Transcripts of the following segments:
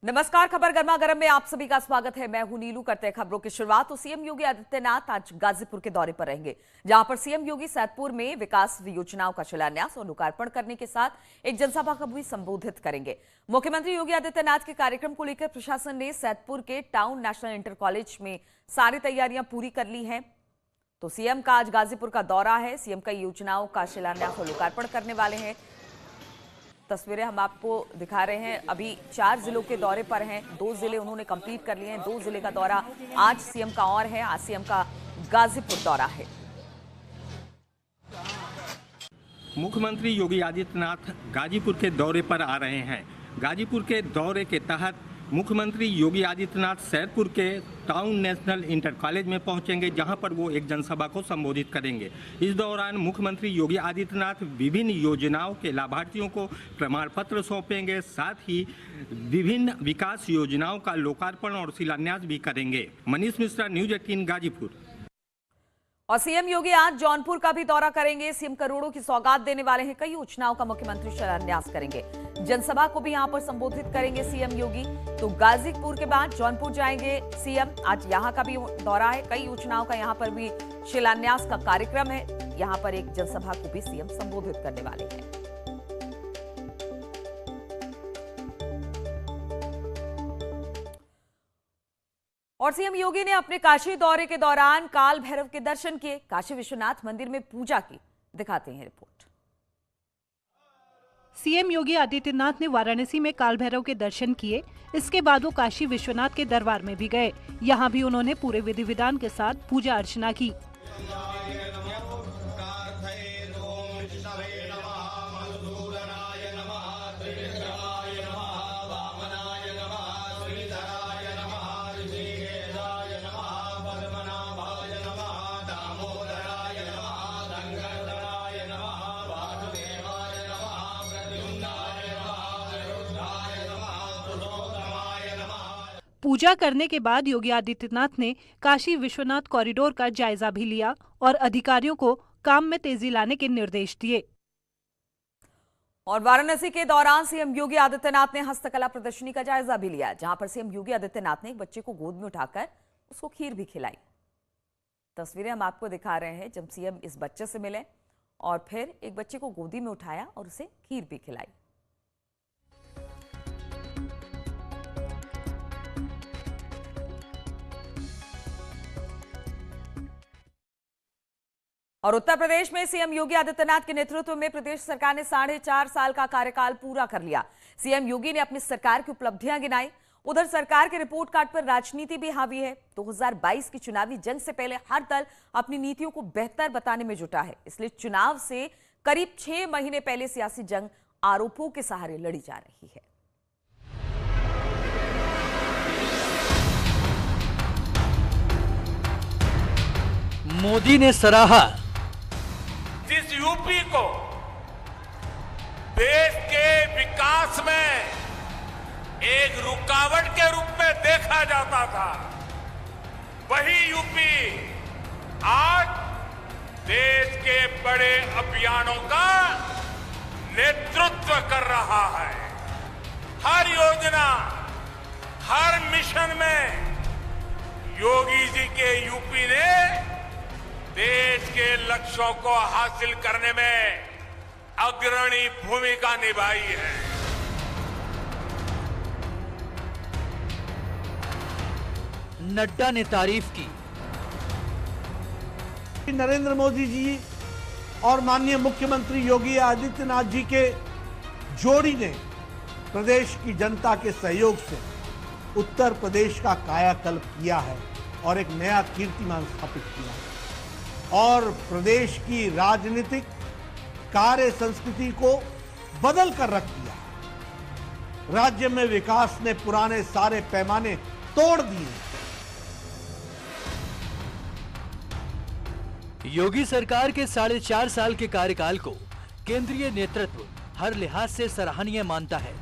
नमस्कार, खबर गर्मा गर्म में आप सभी का स्वागत है। मैं हूं नीलू। करते हैं खबरों की शुरुआत। तो सीएम योगी आदित्यनाथ आज गाजीपुर के दौरे पर रहेंगे, जहां पर सीएम योगी सैदपुर में विकास योजनाओं का शिलान्यास और लोकार्पण करने के साथ एक जनसभा को भी संबोधित करेंगे। मुख्यमंत्री योगी आदित्यनाथ के कार्यक्रम को लेकर प्रशासन ने सैदपुर के टाउन नेशनल इंटर कॉलेज में सारी तैयारियां पूरी कर ली हैं। तो सीएम का आज गाजीपुर का दौरा है। सीएम कई योजनाओं का शिलान्यास और लोकार्पण करने वाले हैं। तस्वीरें हम आपको दिखा रहे हैं। अभी 4 जिलों के दौरे पर हैं। 2 जिले उन्होंने कंप्लीट कर लिए हैं। 2 जिले का दौरा आज सीएम का और है। आज सीएम का गाजीपुर दौरा है। मुख्यमंत्री योगी आदित्यनाथ गाजीपुर के दौरे पर आ रहे हैं। गाजीपुर के दौरे के तहत मुख्यमंत्री योगी आदित्यनाथ सैदपुर के टाउन नेशनल इंटर कॉलेज में पहुंचेंगे, जहां पर वो एक जनसभा को संबोधित करेंगे। इस दौरान मुख्यमंत्री योगी आदित्यनाथ विभिन्न योजनाओं के लाभार्थियों को प्रमाण पत्र सौंपेंगे, साथ ही विभिन्न विकास योजनाओं का लोकार्पण और शिलान्यास भी करेंगे। मनीष मिश्रा, न्यूज 18 गाजीपुर। और सीएम योगी आज जौनपुर का भी दौरा करेंगे। सीएम करोड़ों की सौगात देने वाले हैं। कई योजनाओं का मुख्यमंत्री शिलान्यास करेंगे। जनसभा को भी यहां पर संबोधित करेंगे सीएम योगी। तो गाजीपुर के बाद जौनपुर जाएंगे सीएम। आज यहां का भी दौरा है। कई योजनाओं का यहां पर भी शिलान्यास का कार्यक्रम है। यहां पर एक जनसभा को भी सीएम संबोधित करने वाले हैं। और सीएम योगी ने अपने काशी दौरे के दौरान काल भैरव के दर्शन किए। काशी विश्वनाथ मंदिर में पूजा की। दिखाते हैं रिपोर्ट। सीएम योगी आदित्यनाथ ने वाराणसी में काल भैरव के दर्शन किए। इसके बाद वो काशी विश्वनाथ के दरबार में भी गए। यहाँ भी उन्होंने पूरे विधि विधान के साथ पूजा अर्चना की। पूजा करने के बाद योगी आदित्यनाथ ने काशी विश्वनाथ कॉरिडोर का जायजा भी लिया और अधिकारियों को काम में तेजी लाने के निर्देश दिए। और वाराणसी के दौरान सीएम योगी आदित्यनाथ ने हस्तकला प्रदर्शनी का जायजा भी लिया, जहां पर सीएम योगी आदित्यनाथ ने एक बच्चे को गोद में उठाकर उसको खीर भी खिलाई। तस्वीरें हम आपको दिखा रहे हैं जब सीएम इस बच्चे से मिले और फिर एक बच्चे को गोदी में उठाया और उसे खीर भी खिलाई। और उत्तर प्रदेश में सीएम योगी आदित्यनाथ के नेतृत्व में प्रदेश सरकार ने 4.5 साल का कार्यकाल पूरा कर लिया। सीएम योगी ने अपनी सरकार की उपलब्धियां गिनाई। उधर सरकार के रिपोर्ट कार्ड पर राजनीति भी हावी है। 2022 की चुनावी जंग से पहले हर दल अपनी नीतियों को बेहतर बताने में जुटा है। इसलिए चुनाव से करीब 6 महीने पहले सियासी जंग आरोपों के सहारे लड़ी जा रही है। मोदी ने सराहा जिस यूपी को देश के विकास में एक रुकावट के रूप में देखा जाता था, वही यूपी आज देश के बड़े अभियानों का नेतृत्व कर रहा है। हर योजना, हर मिशन में योगी जी के यूपी ने देश के लक्ष्यों को हासिल करने में अग्रणी भूमिका निभाई है। नड्डा ने तारीफ की। नरेंद्र मोदी जी और माननीय मुख्यमंत्री योगी आदित्यनाथ जी के जोड़ी ने प्रदेश की जनता के सहयोग से उत्तर प्रदेश का कायाकल्प किया है और एक नया कीर्तिमान स्थापित किया है और प्रदेश की राजनीतिक कार्य संस्कृति को बदल कर रख दिया। राज्य में विकास ने पुराने सारे पैमाने तोड़ दिए। योगी सरकार के 4.5 साल के कार्यकाल को केंद्रीय नेतृत्व हर लिहाज से सराहनीय मानता है।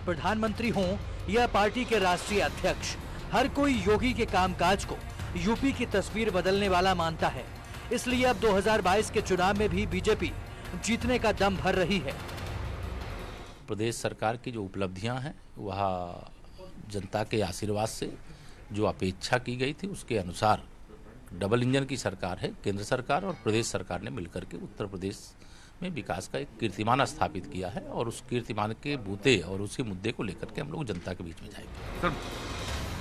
प्रधानमंत्री हों या पार्टी के राष्ट्रीय अध्यक्ष, हर कोई योगी के कामकाज को यूपी की तस्वीर बदलने वाला मानता है। इसलिए अब 2022 के चुनाव में भी बीजेपी जीतने का दम भर रही है। प्रदेश सरकार की जो उपलब्धियां हैं वह जनता के आशीर्वाद से जो अपेक्षा की गई थी उसके अनुसार डबल इंजन की सरकार है। केंद्र सरकार और प्रदेश सरकार ने मिलकर के उत्तर प्रदेश में विकास का एक कीर्तिमान स्थापित किया है और उस कीर्तिमान के बूते और उसी मुद्दे को लेकर के हम लोग जनता के बीच में जाएंगे।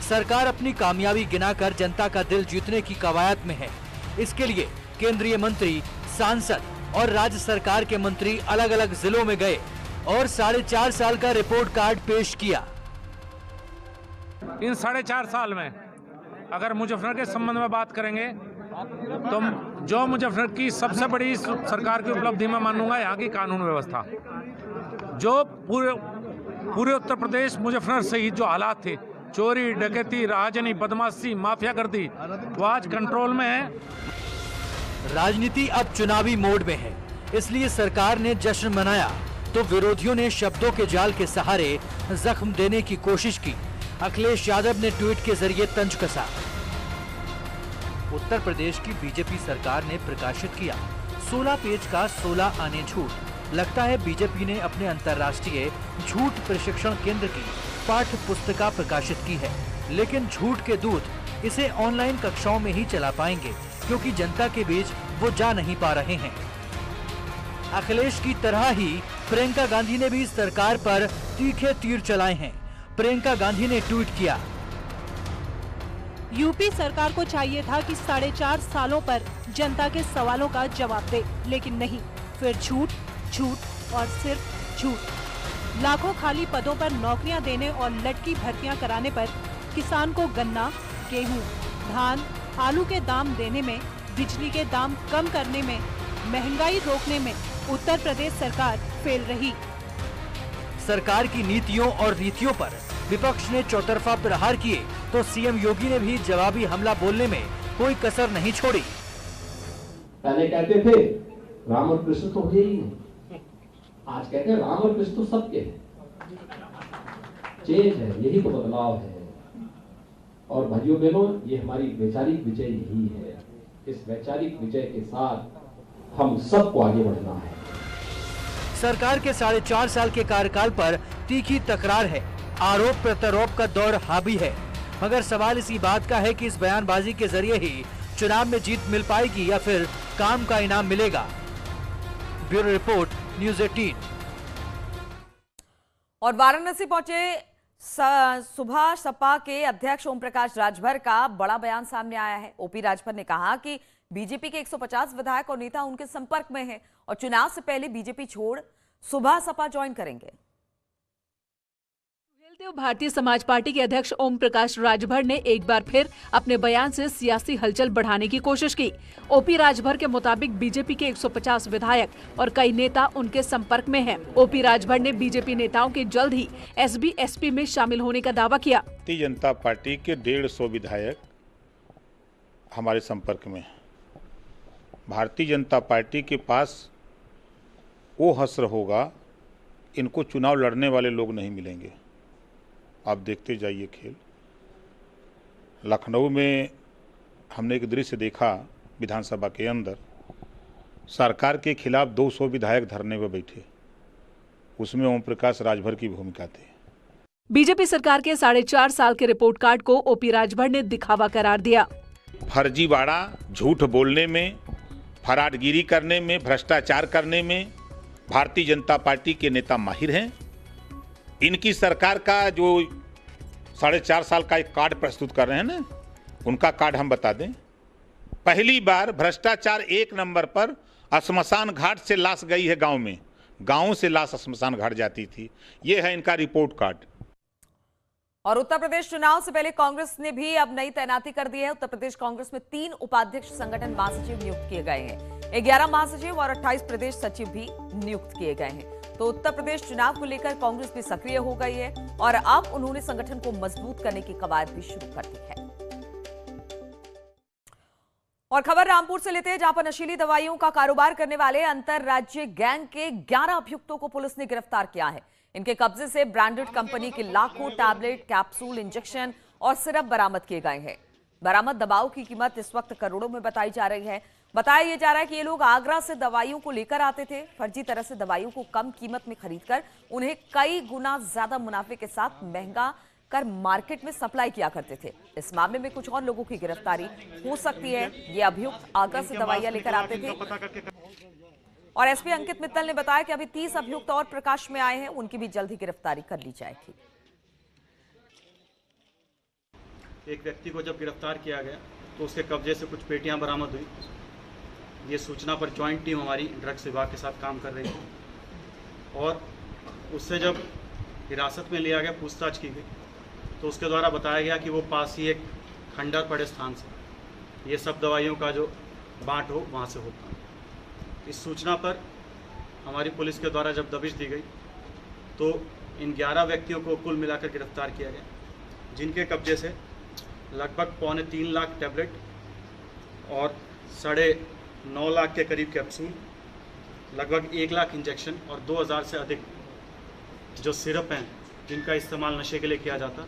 सरकार अपनी कामयाबी गिनाकर जनता का दिल जीतने की कवायद में है। इसके लिए केंद्रीय मंत्री, सांसद और राज्य सरकार के मंत्री अलग अलग जिलों में गए और 4.5 साल का रिपोर्ट कार्ड पेश किया। इन 4.5 साल में अगर मुजफ्फरनगर के संबंध में बात करेंगे तो जो मुजफ्फरनगर की सबसे बड़ी सरकार की उपलब्धि में मानूंगा यहाँ की कानून व्यवस्था। जो पूरे उत्तर प्रदेश मुजफ्फरनगर सहित जो हालात थे, चोरी, डकैती, राजनी, बदमाशी, माफियागर्दी, वो आज कंट्रोल में है। राजनीति अब चुनावी मोड में है, इसलिए सरकार ने जश्न मनाया तो विरोधियों ने शब्दों के जाल के सहारे जख्म देने की कोशिश की। अखिलेश यादव ने ट्वीट के जरिए तंज कसा। उत्तर प्रदेश की बीजेपी सरकार ने प्रकाशित किया 16 पेज का 16 आने झूठ। लगता है बीजेपी ने अपने अंतर्राष्ट्रीय झूठ प्रशिक्षण केंद्र की पाठ्य पुस्तिका प्रकाशित की है, लेकिन झूठ के दूत इसे ऑनलाइन कक्षाओं में ही चला पाएंगे क्योंकि जनता के बीच वो जा नहीं पा रहे हैं। अखिलेश की तरह ही प्रियंका गांधी ने भी सरकार पर तीखे तीर चलाए हैं। प्रियंका गांधी ने ट्वीट किया, यूपी सरकार को चाहिए था कि 4.5 सालों पर जनता के सवालों का जवाब दे, लेकिन नहीं, फिर झूठ, झूठ और सिर्फ झूठ। लाखों खाली पदों पर नौकरियां देने और लटकी भर्तियां कराने पर किसान को गन्ना, गेहूं, धान, आलू के दाम देने में, बिजली के दाम कम करने में, महंगाई रोकने में उत्तर प्रदेश सरकार फेल रही। सरकार की नीतियों और रीतियों पर विपक्ष ने चौतरफा प्रहार किए तो सीएम योगी ने भी जवाबी हमला बोलने में कोई कसर नहीं छोड़ी। पहले कहते थे राम और कृष्ण तो है ही नहीं, आज कहते हैं राम और कृष्ण तो सबके हैं। चेंज है, यही तो बदलाव है। और भाइयों बहनों, ये हमारी वैचारिक विजय यही है। इस वैचारिक विजय के साथ हम सबको आगे बढ़ना है। सरकार के 4.5 साल के कार्यकाल पर तीखी तकरार है, आरोप प्रत्यारोप का दौर हावी है, मगर सवाल इसी बात का है कि इस बयानबाजी के जरिए ही चुनाव में जीत मिल पाएगी या फिर काम का इनाम मिलेगा। Bureau report, news 18। और वाराणसी पहुंचे सुबह सपा के अध्यक्ष ओम प्रकाश राजभर का बड़ा बयान सामने आया है। ओपी राजभर ने कहा कि बीजेपी के 150 विधायक और नेता उनके संपर्क में हैं और चुनाव से पहले बीजेपी छोड़ सुबह सपा ज्वाइन करेंगे। भारतीय समाज पार्टी के अध्यक्ष ओम प्रकाश राजभर ने एक बार फिर अपने बयान से सियासी हलचल बढ़ाने की कोशिश की। ओपी राजभर के मुताबिक बीजेपी के 150 विधायक और कई नेता उनके संपर्क में हैं। ओपी राजभर ने बीजेपी नेताओं के जल्द ही एसबी एसपी में शामिल होने का दावा किया। भारतीय जनता पार्टी के 150 विधायक हमारे संपर्क में। भारतीय जनता पार्टी के पास वो हश्र होगा, इनको चुनाव लड़ने वाले लोग नहीं मिलेंगे। आप देखते जाइए खेल। लखनऊ में हमने एक दृश्य देखा, विधानसभा के अंदर सरकार के खिलाफ 200 विधायक धरने पर बैठे, उसमें ओम प्रकाश राजभर की भूमिका थी। बीजेपी सरकार के 4.5 साल के रिपोर्ट कार्ड को ओपी राजभर ने दिखावा करार दिया। फर्जीवाड़ा, झूठ बोलने में, फराडगिरी करने में, भ्रष्टाचार करने में भारतीय जनता पार्टी के नेता माहिर हैं। इनकी सरकार का जो 4.5 साल का एक कार्ड प्रस्तुत कर रहे हैं ना, उनका कार्ड हम बता दें। पहली बार भ्रष्टाचार 1 नंबर पर श्मशान घाट से लाश गई है गांव में, गांव से लाश श्मशान घाट जाती थी। ये है इनका रिपोर्ट कार्ड। और उत्तर प्रदेश चुनाव से पहले कांग्रेस ने भी अब नई तैनाती कर दी है। उत्तर प्रदेश कांग्रेस में 3 उपाध्यक्ष संगठन महासचिव नियुक्त किए गए हैं। 11 महासचिव और 28 प्रदेश सचिव भी नियुक्त किए गए हैं। तो उत्तर प्रदेश चुनाव को लेकर कांग्रेस भी सक्रिय हो गई है और अब उन्होंने संगठन को मजबूत करने की कवायद भी शुरू कर दी है। और खबर रामपुर से लेते हैं, जहां पर नशीली दवाइयों का कारोबार करने वाले अंतरराज्यीय गैंग के 11 अभियुक्तों को पुलिस ने गिरफ्तार किया है। इनके कब्जे से ब्रांडेड कंपनी के लाखों टैबलेट, कैप्सूल, इंजेक्शन और सिरप बरामद किए गए हैं। बरामद दवाओं की कीमत इस वक्त करोड़ों में बताई जा रही है। बताया जा रहा है कि ये लोग आगरा से दवाइयों को लेकर आते थे, फर्जी तरह से दवाइयों को कम कीमत में खरीदकर उन्हें कई गुना ज्यादा मुनाफे के साथ महंगा कर मार्केट में सप्लाई किया करते थे। इस मामले में कुछ और लोगों की गिरफ्तारी हो सकती है। ये अभियुक्त आगरा से दवाइयां लेकर आते थे और एसपी अंकित मित्तल ने बताया कि अभी 30 अभियुक्त और प्रकाश में आए हैं, उनकी भी जल्द ही गिरफ्तारी कर ली जाएगी। एक व्यक्ति को जब गिरफ्तार किया गया तो उसके कब्जे से कुछ पेटियां बरामद हुई। ये सूचना पर ज्वाइंट टीम हमारी ड्रग्स विभाग के साथ काम कर रही थी और उससे जब हिरासत में लिया गया, पूछताछ की गई तो उसके द्वारा बताया गया कि वो पास ही एक खंडर पड़े स्थान से ये सब दवाइयों का जो बांट हो वहाँ से होता है। इस सूचना पर हमारी पुलिस के द्वारा जब दबिश दी गई तो इन 11 व्यक्तियों को कुल मिलाकर गिरफ्तार किया गया, जिनके कब्जे से लगभग 3.25 लाख टैबलेट और 9.5 लाख के करीब कैप्सूल, लगभग 1 लाख इंजेक्शन और 2000 से अधिक जो सिरप हैं जिनका इस्तेमाल नशे के लिए किया जाता।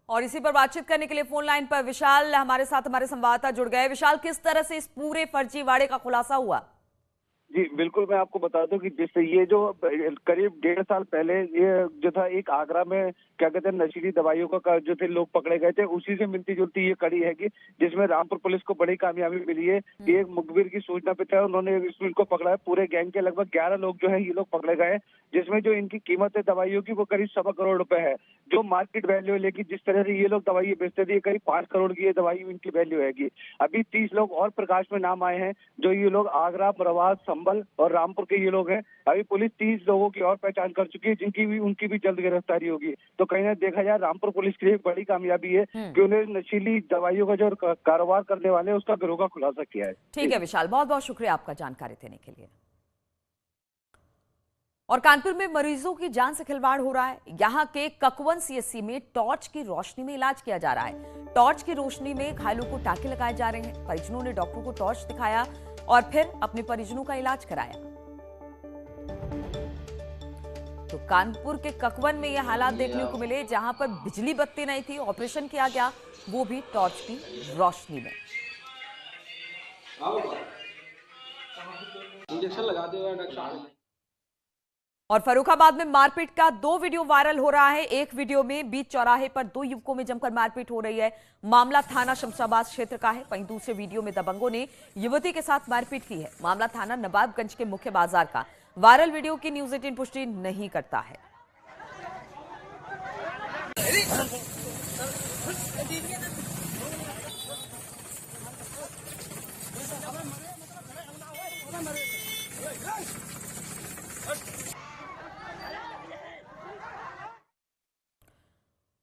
और इसी पर बातचीत करने के लिए फोन लाइन पर विशाल हमारे साथ, हमारे संवाददाता जुड़ गए। विशाल, किस तरह से इस पूरे फर्जीवाड़े का खुलासा हुआ? जी बिल्कुल, मैं आपको बता दूं कि जिससे ये जो करीब 1.5 साल पहले ये जो था एक आगरा में क्या कहते हैं नशीली दवाइयों का जो थे लोग पकड़े गए थे, उसी से मिलती जुलती ये कड़ी है कि जिसमें रामपुर पुलिस को बड़ी कामयाबी मिली है। एक मुखबिर की सूचना पे था, उन्होंने इनको पकड़ा है। पूरे गैंग के लगभग 11 लोग जो है ये लोग पकड़े गए हैं, जिसमें जो इनकी कीमत है दवाइयों की वो करीब 1.25 करोड़ रुपए है, जो मार्केट वैल्यू है। लेकिन जिस तरह से ये लोग दवाई बेचते थे करीब 5 करोड़ की ये दवाई इनकी वैल्यू हैगी। अभी 30 लोग और प्रकाश में नाम आए हैं, जो ये लोग आगरा, प्रवास, संभल और रामपुर के ये लोग हैं। अभी पुलिस 30 लोगों की और पहचान कर चुकी है, उनकी भी जल्द गिरफ्तारी होगी। तो कहीं ना देखा जाए रामपुर पुलिस के लिए एक बड़ी कामयाबी है कि उन्हें नशीली दवाइयों का जो कारोबार करने वाले हैं उसका गिरोह का खुलासा किया है। ठीक है विशाल, बहुत बहुत शुक्रिया आपका जानकारी देने के लिए। और कानपुर में मरीजों की जान से खिलवाड़ हो रहा है। यहां के ककवन सीएससी में टॉर्च की रोशनी में इलाज किया जा रहा है। टॉर्च की रोशनी में घायलों को टाके लगाए जा रहे हैं। परिजनों ने डॉक्टर को टॉर्च दिखाया और फिर अपने परिजनों का इलाज कराया। तो कानपुर के ककवन में यह हालात देखने को मिले, जहां पर बिजली बत्ती नहीं थी, ऑपरेशन किया गया वो भी टॉर्च की रोशनी में। इंजेक्शन लगा दिया डॉक्टर। और फर्रुखाबाद में मारपीट का 2 वीडियो वायरल हो रहा है। एक वीडियो में बीच चौराहे पर 2 युवकों में जमकर मारपीट हो रही है। मामला थाना शमशाबाद क्षेत्र का है। वहीं दूसरे वीडियो में दबंगों ने युवती के साथ मारपीट की है। मामला थाना नवाबगंज के मुख्य बाजार का। वायरल वीडियो की न्यूज 18 पुष्टि नहीं करता है।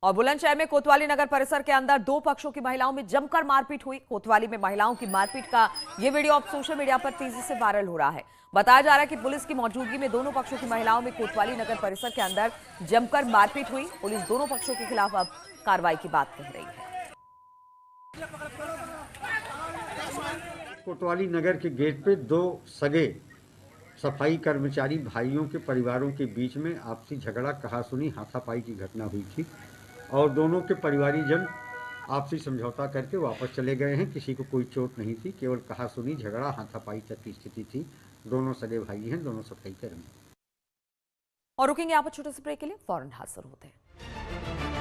और बुलंदशहर में कोतवाली नगर परिसर के अंदर 2 पक्षों की महिलाओं में जमकर मारपीट हुई। कोतवाली में महिलाओं की मारपीट का ये वीडियो अब सोशल मीडिया पर तेजी से वायरल हो रहा है। बताया जा रहा है कि पुलिस की मौजूदगी में दोनों पक्षों की महिलाओं में कोतवाली नगर परिसर के अंदर जमकर मारपीट हुई। पुलिस दोनों पक्षों के खिलाफ अब कार्रवाई की बात कह रही है। कोतवाली नगर के गेट पे 2 सगे सफाई कर्मचारी भाइयों के परिवारों के बीच में आपसी झगड़ा, कहासुनी, हाथापाई की घटना हुई थी और दोनों के परिवारीजन आपसी समझौता करके वापस चले गए हैं। किसी को कोई चोट नहीं थी, केवल कहासुनी, झगड़ा, हाथापाई तक की स्थिति थी। दोनों सगे भाई हैं, दोनों सफाई कर्मी। और रुकेंगे यहाँ पर छोटे से ब्रेक के लिए, फौरन हाजिर होते हैं।